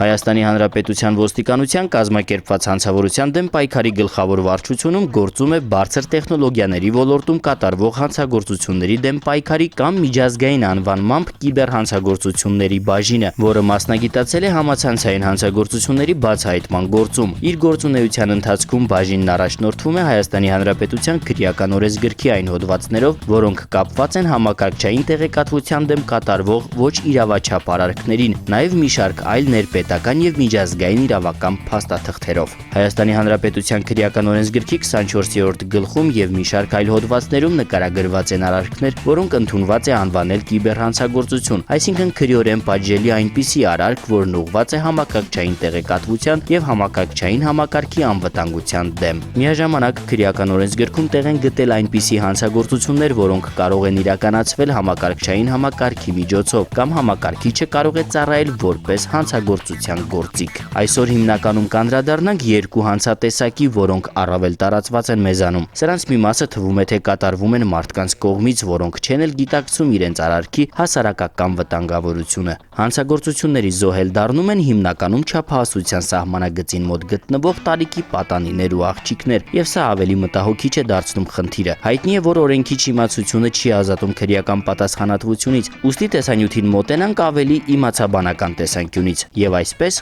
Հայաստանի Հանրապետության ոստիկանության կազմակերպված հանցավորության դեմ պայքարի գլխավոր վարչությունում գործում է բարձր տեխնոլոգիաների ոլորտում կատարվող հանցագործությունների դեմ պայքարի կամ միջազգային անվանմամբ կիբերհանցագործությունների բաժինը, որը մասնագիտացել է համացանցային հանցագործությունների բացահայտման գործում։ Իր գործունեության ընթացքում բաժինն առաջնորդվում է Հայաստանի Հանրապետության քրեական օրենսգրքի այն հոդվածներով, որոնք կապված են համակարգչային տեղեկատվության դեմ կատարվող ոչ իրավաչափ արարքներին, նաև մի շարք այլ ներպետական եւ միջազգային իրավական փաստաթղթերով։ Հայաստանի Հանրապետության քրեական օրենսգրքի 24-րդ գլխում եւ մի շարք այլ հոդվածներում նկարագրված են արարքներ, որոնք ընդունված է անվանել կիբերհանցագործություն, այսինքն քրեորեն պատժելի այնպիսի արարք, որն ուղղված է համակարգչային տեղեկատվության եւ համակարգչային համակարգի անվտանգության դեմ։ Միաժամանակ քրեական օրենսգրքում տեղ են գտել այնպիսի հանցագործություններ, որոնք կարող են իրականացվել համակարգչային համակարգի միջոցով կամ համակարգիչը կարող է ծառայել որպես հանցագործության գործիք։ Այսօր հիմնականում կանդրադառնանք երկու հանցատեսակի, որոնք առավել տարածված են մեզանում։ Սրանց մի մասը թվում է, թե կատարվում են մարդկանց կողմից, որոնք չեն էլ գիտակցում իրենց արարքի հասարակական վտանգավորությունը։ Հանցագործությունների զոհել դառնում են հիմնականում չափահասության սահմանագծին մոտ գտնվող տարիքի պատանիներ ու աղջիկներ, եւ սա ավելի մտահոգիչ է դարձնում խնդիրը։ Հայտնի է, որ օրենքի չիմացությունը չի ազատում քրեական պատասխանատվությունից, ուստի տեսանյութին մոտենանք ավելի իմացաբանական տեսանկյունից եւ այսպես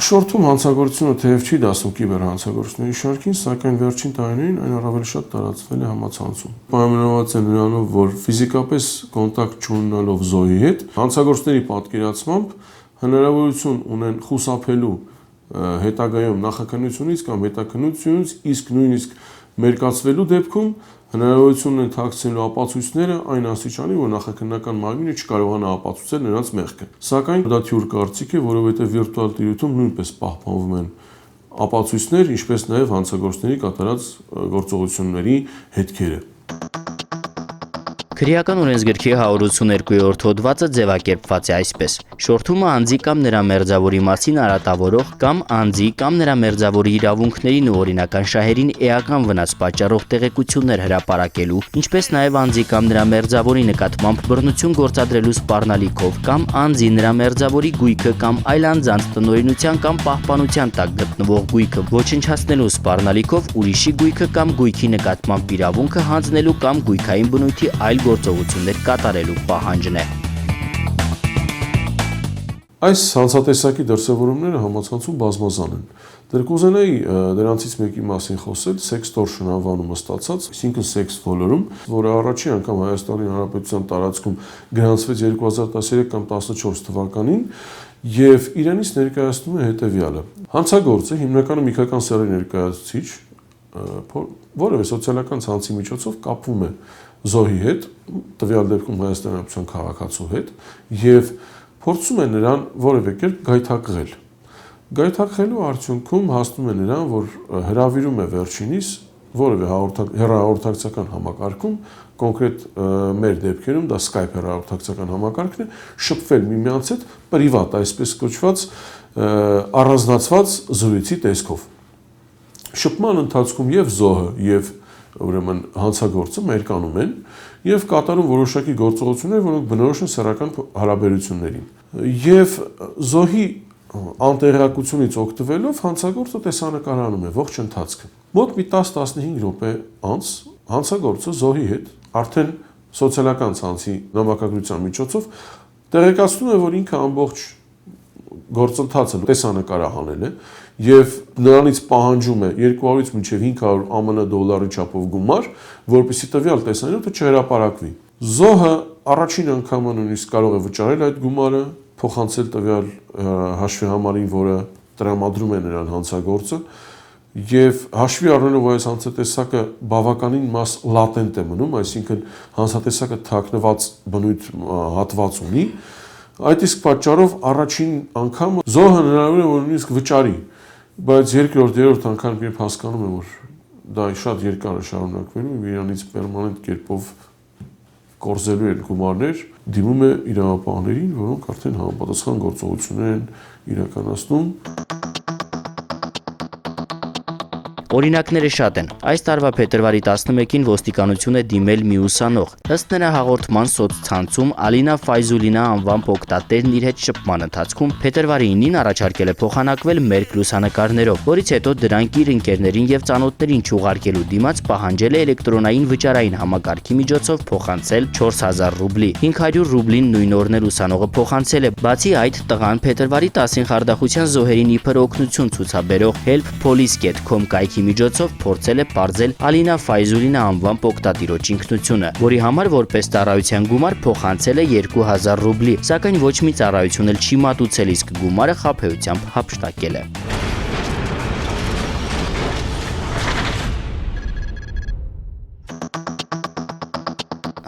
շորթում հանցագործությունը թեև չի դասում կիբերհանցագործությունների շարքին, սակայն վերջին տարիներին այն առավել շատ տարածվել է համացանցում։ Պայմանավորված է նրանով, որ ֆիզիկապես կոնտակտ չունենալով զոհի հետ հանցագործների պատկերացմամբ հնարավորություն ունեն խուսափելու հետագայում նախաքննությունից կամ հետաքննությունից, իսկ նույնիսկ մերկացվելու դեպքում հնարավորություն են թաքցնելու ապացույցները այն աստիճանի, որ նախաքննական մարմինը չկարողանա ապացուցել նրանց մեղքը։ Սակայն դա թյուր կարծիք է, որովհետև վիրտուալ տիրույթում նույնպես պահպանվում են ապացույցներ, ինչպես նաև հանցագործների կատարած գործողությունների հետքերը։ Քրեական օրենսգրքի 182-րդ հոդվածը ձևակերպված է այսպես. շորթումը անձի կամ նրա մերձավորի մասին արատավորող կամ անձի կամ նրա մերձավորի իրավունքներին ու օրինական շահերին էական վնաս պատճառող տեղեկություններ հրապարակելու, ինչպես նաև անձի կամ նրա մերձավորի նկատմամբ բռնություն գործադրելու սպառնալիքով կամ անձի նրա մերձավորի գույքը կամ այլ անձանց տնօրինության կամ պահպանության տակ գտնվող գույքը ոչնչացնելու սպառնալիքով ուրիշի գույքը կամ գույքի նկատմամբ իրավունքը հանձնելու կամ գույքային բնույթի այլ գործողություններ կատարելու պահանջն է։ Այս հանցատեսակի դրսևորումները համացանցում բազմազան են։ Դեռ կուզենայի դրանցից մեկի մասին խոսել, սեքստորշն անվանումը ստացած, այսինքն սեքս ոլորում, որը առաջին անգամ Հայաստանի Հանրապետության տարածքում գրանցվեց 2013 կամ 14 թվականին եւ իրենից ներկայացնում է հետեւյալը. հանցագործը հիմնականում իգական սեռի ներկայացուցիչ, որևէ սոցիալական ցանցի միջոցով կապվում է զոհի հետ, տվյալ դեպքում Հայաստանի Հանրապետության քաղաքացու հետ, եւ փորձում է նրան որևէ կերպ գայթակղել։ Գայթակղելու արդյունքում հասնում է նրան, որ հրավիրում է վերջինիս որևէ հեռահաղորդակցական համակարգում, կոնկրետ մեր դեպքերում դա Skype հեռահաղորդակցական համակարգն է, շփվել միմյանց հետ պրիվատ, այսպես կոչված առանձնացված զրույցի տեսքով։ Շփման ընթացքում եւ զոհը եւ ուրեմն հանցագործը մերկանում են եւ կատարում որոշակի գործողություններ, որոնք բնորոշ են սեռական հարաբերություններին։ Եվ զոհի անտեղյակությունից օգտվելով հանցագործը տեսանկարանում է ողջ ընթացքը։ Մոտ մի 10-15 րոպե անց հանցագործը զոհի հետ արդեն սոցիալական ցանցի նամակագրության միջոցով տեղեկացնում է, որ ինքը ամբողջ գործընթացը տեսանկարահանել է եւ նրանից պահանջում է 200-ից մինչեւ 500 ԱՄՆ դոլարի չափով գումար, որպեսզի տվյալ տեսանյութը չհրապարակվի։ Զոհը առաջին անգամ նույնիսկ կարող է վճարել այդ գումարը, փոխանցել տվյալ հաշվի համարին, որը տրամադրում է նրան հանցագործը, եւ հաշվի առնելով այս հանցատեսակը բավականին մաս լատենտ է մնում, այսինքն հանցատեսակը թաքնված բնույթ հատված ունի, այդ իսկ պատճառով առաջին անգամ զոհը հնարավոր է որ նույնիսկ վճարի, բայց երկրորդ, երրորդ անգամ երբ հասկանում է, որ դա շատ երկար է շարունակվելու, իրանից պերմանենտ կերպով կորզելու են գումարներ, դիմում է իրավապահներին, որոնք արդեն համապատասխան գործողություններ են իրականացնում։ Օրինակները շատ են։ Այս տարվա փետրվարի 11-ին ոստիկանություն է դիմել մի ուսանող։ Ըստ նրա հաղորդման սոցցանցում Ալինա Ֆայզուլինա անվամբ օգտատերն իր հետ շփման ընթացքում փետրվարի 9-ին առաջարկել է փոխանակվել մերկ լուսանկարներով, որից հետո դրանք իր ընկերներին եւ ծանոթներին չուղարկելու դիմաց պահանջել է էլեկտրոնային վճարային համակարգի միջոցով փոխանցել 4000 ռուբլի։ 500 ռուբլին նույն օրն էլ ուսանողը փոխանցել է։ Բացի այդ, տղան փետրվարի 10-ին խարդախության զոհերին իբր օգնություն ցուցաբերող helppolice.com կայքի միջոցով փորձել է պարզել Ալինա Ֆայզուլինա անվամբ օգտատիրոջ ինքնությունը, որի համար որպես ծառայության գումար փոխանցել է 2000 ռուբլի, սակայն ոչ մի ծառայություն էլ չի մատուցել, իսկ գումարը խաբեությամբ հափշտակել է։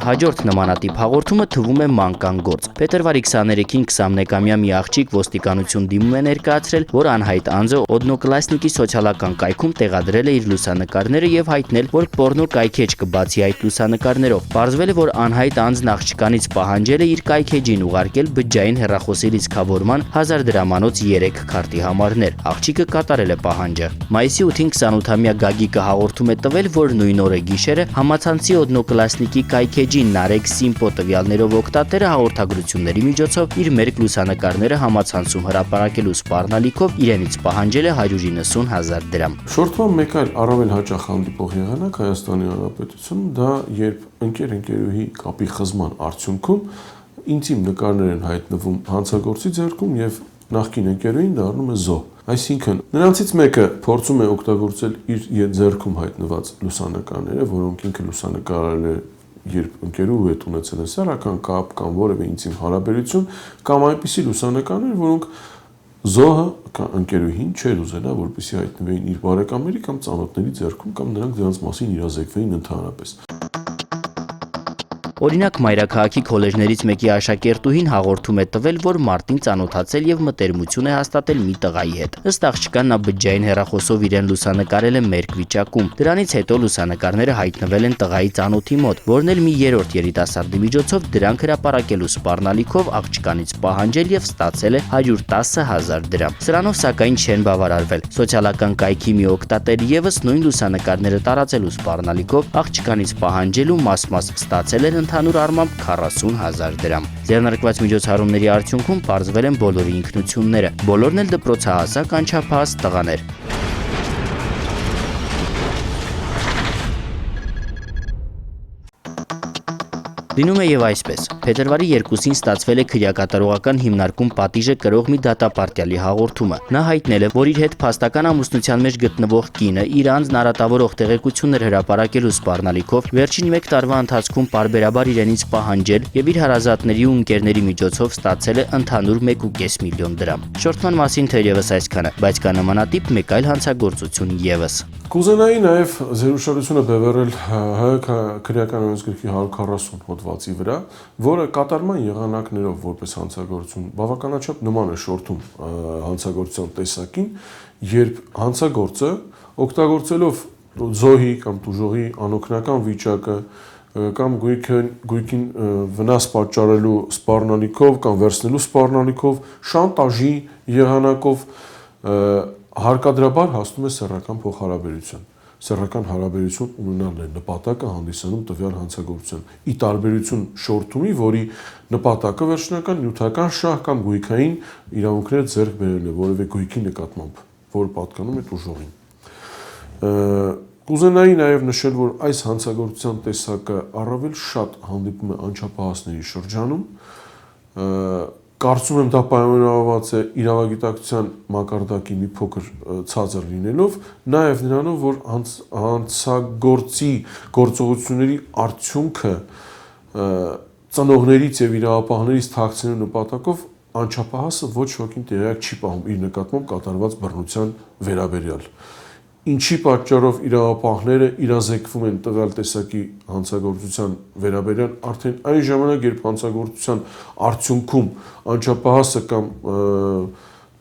Հաջորդ նմանատիպ հաղորդումը թվում է մանկան գործ։ Փետրվարի 23-ին 21-ամյա մի աղջիկ ոստիկանություն դիմում է ներկայացրել, որ անհայտ անձը Օդնոկլասնիկի սոցիալական կայքում տեղադրել է իր լուսանկարները եւ հայտնել, որ պոռնո կայքեջ կբացի այդ լուսանկարներով։ Պարզվել է, որ անհայտ անձն աղջկանից պահանջել է իր կայքեջին ուղարկել բջջային հեռախոսի լիցքավորման 1000 դրամանոց 3 քարտի համարներ։ Աղջիկը կատարել է պահանջը։ Մայիսի 8-ին 28-ամյա Գագիկը հաղորդում է տվել, որ նույն օրը գիշերը համացանցի Օդնոկլասնիկի կայքեջ Նարեկ Սիմպո տվյալներով օգտատերը հաղորդագրությունների միջոցով իր մերկ լուսանկարները համացանցում հրապարակելու սպառնալիքով իրենից պահանջել է 190,000 դրամ։ Շորթման մեկ այլ առավել հաճախ հանդիպող եղանակ Հայաստանի Հանրապետությունում դա երբ ընկերուհի կապի խզման արդյունքում ինտիմ նկարներ են հայտնվում հանցագործի ձեռքում եւ նախկին ընկերուհին դառնում է զոհ։ Այսինքն նրանցից մեկը փորձում է օգտագործել իր ձեռքում հայտնված լուսանկարները, որոնք ինքը լուսանկարել է երբ ընկերուհու հետ ունեցել են սեռական կապ կամ որևէ ինտիմ հարաբերություն կամ այնպիսի լուսանկարներ, որոնք զոհը կամ ընկերուհին չէր ուզենա, որպեսզի հայտնվեին իր բարեկամների կամ ծանոթների ձեռքում կամ նրանք դրանց մասին իրազեկվեին ընդհանրապես։ Օրինակ Մայրաքաղաքի քոլեջներից մեկի աշակերտուհին հաղորդում է տվել, որ մարտին ծանոթացել եւ մտերմություն է հաստատել մի տղայի հետ։ Ըստ աղջկան նա բջջային հեռախոսով իրեն լուսանկարել է մերկ վիճակում։ Դրանից հետո լուսանկարները հայտնվել են տղայի ծանոթի մոտ, որն էլ մի երրորդ երիտասարդի միջոցով դրանք հրապարակելու սպառնալիքով աղջկանից պահանջել եւ ստացել է 110,000 դրամ։ Սրանով սակայն չեն բավարարվել։ Սոցիալական կայքի մի օգտատեր եւս նույն լուսանկարները տարածելու սպառնալիքով աղջկանից պահանջելու մաս ստացել էր ընդհանուր առմամբ 40,000 դրամ։ Ձեռնարկված միջոցառումների արդյունքում պարզվել են բոլորի ինքնությունները։ Բոլորն էլ դպրոցահասակ անչափահաս տղաներ։ Լինում է եւ այսպես։ Փետրվարի 2-ին ստացվել է քրեակատարողական հիմնարկում պատիժը կրող մի դատապարտյալի հաղորդումը։ Նա հայտնել է, որ իր հետ փաստական ամուսնության մեջ գտնվող կինը իր անձն արատավորող տեղեկություններ հրապարակելու սպառնալիքով վերջին 1 տարվա ընթացքում պարբերաբար իրենից պահանջել եւ իր հարազատների ու ընկերների միջոցով ստացել է ընդհանուր 1.5 միլիոն դրամ։ Շորթման մասին թերևս այսքանը, բայց կա նմանատիպ մեկ այլ հանցագործություն եւս։ Կուզենայի նաև ձեր ուշադրությունը բևեռել ՀՀ քրեական օրենսգրքի 140 հոդվածի վրա, որը կատարման եղանակներով որպես հանցագործություն բավականաչափ նման է շորթում հանցագործության տեսակին, երբ հանցագործը օգտագործելով զոհի կամ տուժողի անօգնական վիճակը կամ գույքին վնաս պատճառելու սպառնալիքով կամ վերցնելու սպառնալիքով շանտաժի եղանակով հարկադրաբար հասնում է սեռական փոխհարաբերություն։ Սեռական հարաբերություն ունենալն է նպատակը հանդիսանում տվյալ հանցագործության։ Ի տարբերություն շորթումի, որի նպատակը վերջնական նյութական շահ կամ գույքային իրավունքները ձեռք բերելն է որևէ գույքի նկատմամբ, որը պատկանում է տուժողին։ Կուզենայի նաև նշել, որ այս հանցագործության տեսակը առավել շատ հանդիպում է անչափահասների շրջանում։ Կարծում եմ դա պայմանավորված է իրավագիտակցության մակարդակի մի փոքր ցածր լինելով, նաև նրանով, որ հանցագործի գործողությունների արդյունքը ծնողներից եւ իրավապահներից թաքցնելու նպատակով անչափահասը ոչ ոքին տեղյակ չի պահում իր նկատմամբ կատարված բռնության վերաբերյալ։ Ինչի պատճառով իրավապահները իրազեկվում են տվյալ տեսակի հանցագործության վերաբերյալ արդեն այն ժամանակ, երբ հանցագործության արդյունքում անչափահասը կամ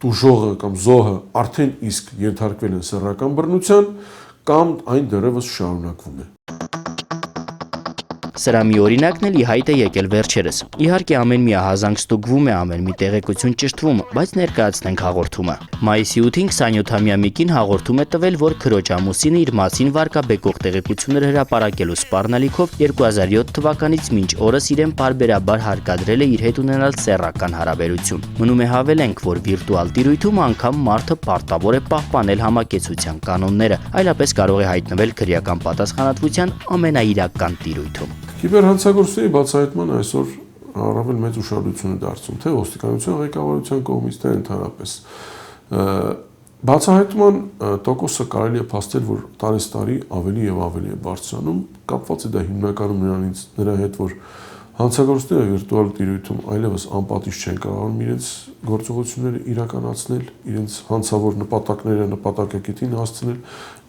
տուժողը կամ զոհը արդեն իսկ ենթարկվել են սեռական բռնության կամ այն դեռևս շարունակվում է։ Սրա մի օրինակն էլ ի հայտ է եկել վերջերս։ Իհարկե ամեն մի ահազանգ ստուգվում է, ամեն մի տեղեկություն ճշտվում, բայց ներկայացնենք հաղորդումը։ Մայիսի 8-ին 27-ամյա Միկին հաղորդում է տվել, որ քրոջ ամուսինը իր մասին վարկաբեկող տեղեկություններ հրապարակելու սպառնալիքով 2007 թվականից մինչ օրս իրեն պարբերաբար հարկադրել է իր հետ ունենալ սեռական հարաբերություն։ Մնում է հավելենք, որ վիրտուալ տիրույթում անգամ մարդը պարտավոր է պահպանել համակեցության կանոնները, այլապես կարող է հայտնվել քրեական պատասխանատվության ամենաիրական տիրույթում։ Կիբերհանցագործությունների բացահայտման այսօր առավել մեծ ուշադրություն է դարձում թե ոստիկանության ղեկավարության կողմից, թե ընդհանրապես։ Բացահայտման տոկոսը կարելի է փաստել, որ տարեստարի ավելի եւ ավելի է բարձրանում, կապված է դա հիմնականում նրա հետ, որ հանցագործները վիրտուալ տիրույթում այլևս անպատիժ չեն կարողանում իրենց գործողությունները իրականացնել, իրենց հանցավոր նպատակները նպատակակետին հասցնել,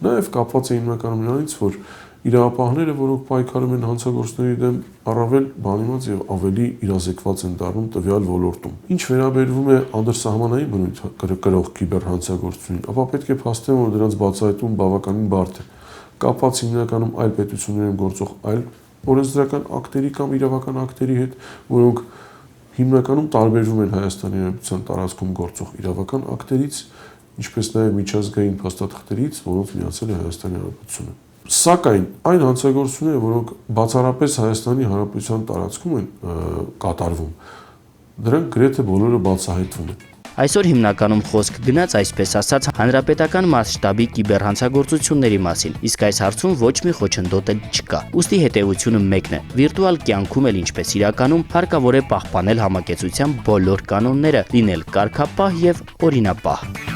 նաեւ կապված է հիմնականում նրանից, որ իրավապահները, որոնք պայքարում են հանցագործների դեմ, առավել բանիմաց եւ ավելի իրազեկված են դառնում տվյալ ոլորտում։ Ինչ վերաբերվում է անդրսահմանային բնույթ կրող կիբերհանցագործությունին, ապա պետք է փաստեմ, որ դրանց բացահայտումը բավականին բարդ է։ Կապված հիմնականում այլ պետություններում գործող այլ օրենսդրական ակտերի կամ իրավական ակտերի հետ, որոնք հիմնականում տարբերվում են Հայաստանի Հանրապետության տարածքում գործող իրավական ակտերից, ինչպես նաեւ միջազգային փաստաթղթերից, որոնց միացել է Հայաստանի Հանրապետությունը։ Սակայն այն հանցագործությունները, որոնք բացառապես Հայաստանի Հանրապետության տարածքում են կատարվում, դրանք գրեթե բոլորը բացահայտվում են։ Այսօր հիմնականում խոսք գնաց, այսպես ասած, հանրապետական մասշտաբի կիբերհանցագործությունների մասին, իսկ այս հարցում ոչ մի խոչընդոտ էլ չկա։ Ուստի հետևությունը մեկն է. վիրտուալ կյանքում էլ ինչպես իրականում հարկավոր է պահպանել համակեցության բոլոր կանոնները, լինել կարգապահ եւ օրինապահ։